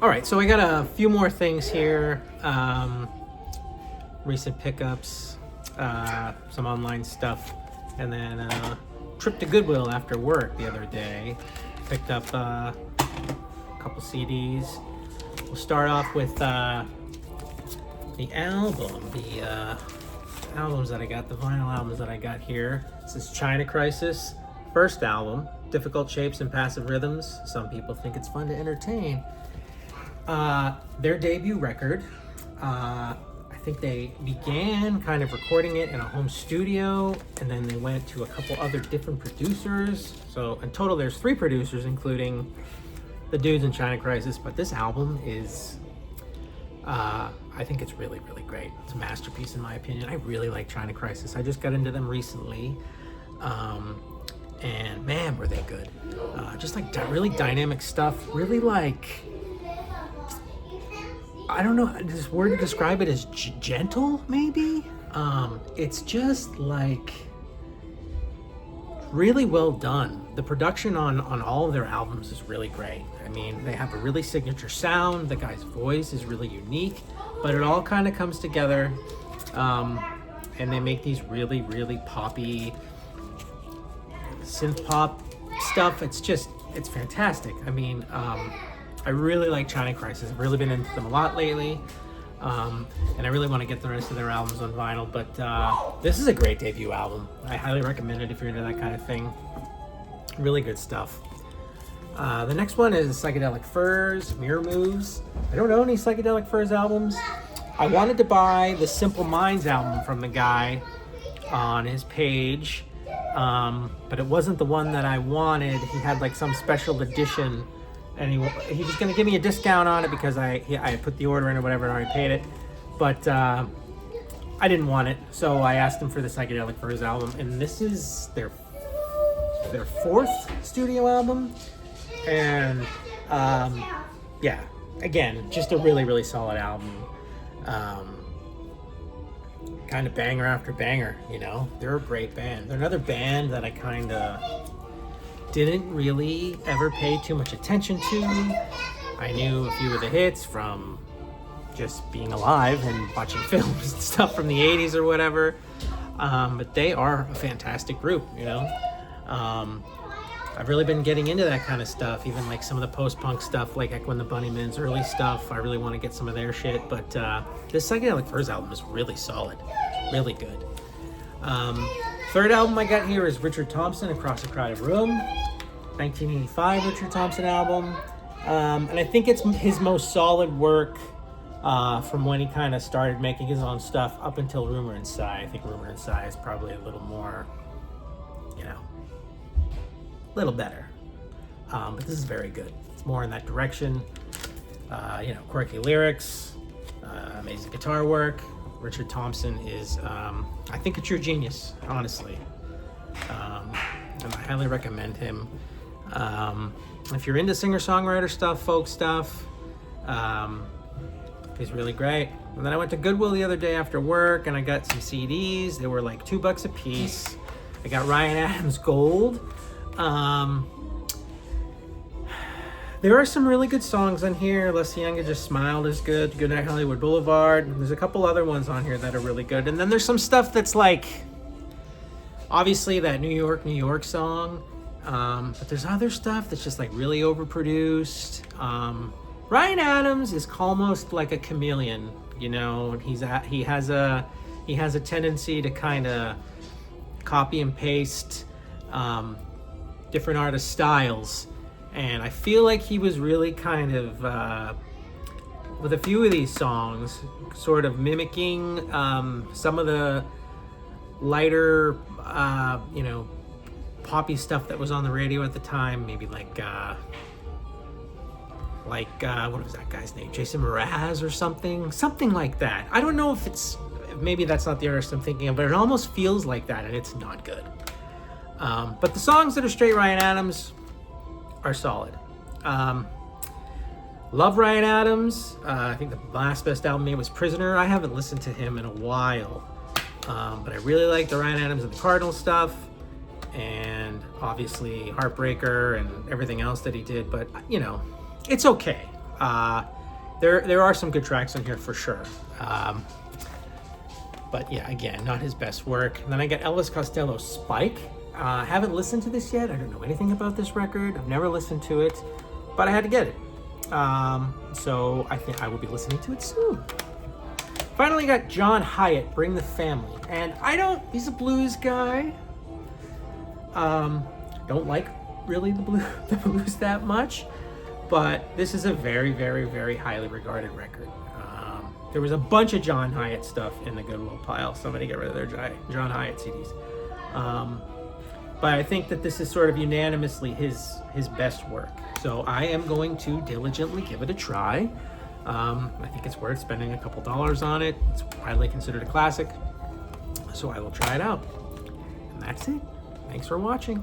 All right, so I got a few more things here. Recent pickups, some online stuff, and then trip to Goodwill after work the other day. Picked up a couple CDs. We'll start off with the albums that I got, the vinyl albums that I got here. This is China Crisis, first album, Difficult Shapes and Passive Rhythms. Some people think it's fun to entertain. Their debut record. I think they began kind of recording it in a home studio, and then they went to a couple other different producers. So in total, there's 3 producers, including the dudes in China Crisis. But this album is, I think it's really, really great. It's a masterpiece in my opinion. I really like China Crisis. I just got into them recently. And man, were they good. Just like really dynamic stuff. Really like, I don't know, this word to describe it is gentle, maybe? It's just like really well done. The production on all of their albums is really great. I mean, they have a really signature sound. The guy's voice is really unique, but it all kind of comes together. And they make these really, really poppy synth pop stuff. It's fantastic. I mean, I really like China Crisis. I've really been into them a lot lately. And I really want to get the rest of their albums on vinyl. But this is a great debut album. I highly recommend it if you're into that kind of thing. Really good stuff. The next one is Psychedelic Furs, Mirror Moves. I don't own any Psychedelic Furs albums. I wanted to buy the Simple Minds album from the guy on his page. But it wasn't the one that I wanted. He had like some special edition, and he was going to give me a discount on it because I put the order in or whatever and already paid it. But I didn't want it, so I asked him for the Psychedelic Furs album, and this is their 4th studio album. And yeah, again, just a really, really solid album. Kind of banger after banger, you know. They're a great band. They're another band that I kind of didn't really ever pay too much attention to. I knew a few of the hits from just being alive and watching films and stuff from the 80s or whatever. But they are a fantastic group, you know. I've really been getting into that kind of stuff, even like some of the post-punk stuff, like Echo and the Bunnymen's early stuff. I really want to get some of their shit, but this Psychedelic Furs album is really solid, really good. Third album I got here is Richard Thompson, Across a Crowded Room, 1985 Richard Thompson album. And I think it's his most solid work from when he kind of started making his own stuff up until Rumor and Sigh. I think Rumor and Sigh is probably a little more, you know, little better, but this is very good. It's more in that direction. You know, quirky lyrics, amazing guitar work. Richard Thompson is, I think, a true genius, honestly, and I highly recommend him. If you're into singer-songwriter stuff, folk stuff, he's really great. And then I went to Goodwill the other day after work, and I got some CDs. They were like $2 a piece. I got Ryan Adams Gold. There are some really good songs on here. Les Young Just Smiled is good. Goodnight Hollywood Boulevard. There's a couple other ones on here that are really good. And then there's some stuff that's like, obviously that New York, New York song. But there's other stuff that's just like really overproduced. Ryan Adams is almost like a chameleon, you know. He has a tendency to kind of copy and paste different artist styles, and I feel like he was really kind of with a few of these songs sort of mimicking some of the lighter you know, poppy stuff that was on the radio at the time. Maybe like what was that guy's name, Jason Mraz or something like that. I don't know if it's, maybe that's not the artist I'm thinking of, but it almost feels like that, and it's not good. But the songs that are straight Ryan Adams are solid. Love Ryan Adams. I think the last best album made was Prisoner. I haven't listened to him in a while, but I really like the Ryan Adams and the Cardinals stuff, and obviously Heartbreaker and everything else that he did. But you know, it's okay. There are some good tracks on here for sure. But yeah, again, not his best work. And then I got Elvis Costello, Spike. Haven't listened to this yet. I don't know anything about this record. I've never listened to it, but I had to get it. So I think I will be listening to it soon. Finally got John Hyatt, Bring the Family. And he's a blues guy. Don't like really the blues that much, but this is a very, very, very highly regarded record. There was a bunch of John Hyatt stuff in the Goodwill pile. Somebody get rid of their John Hyatt CDs. But I think that this is sort of unanimously his best work. So I am going to diligently give it a try. I think it's worth spending a couple dollars on it. It's widely considered a classic. So I will try it out. And that's it. Thanks for watching.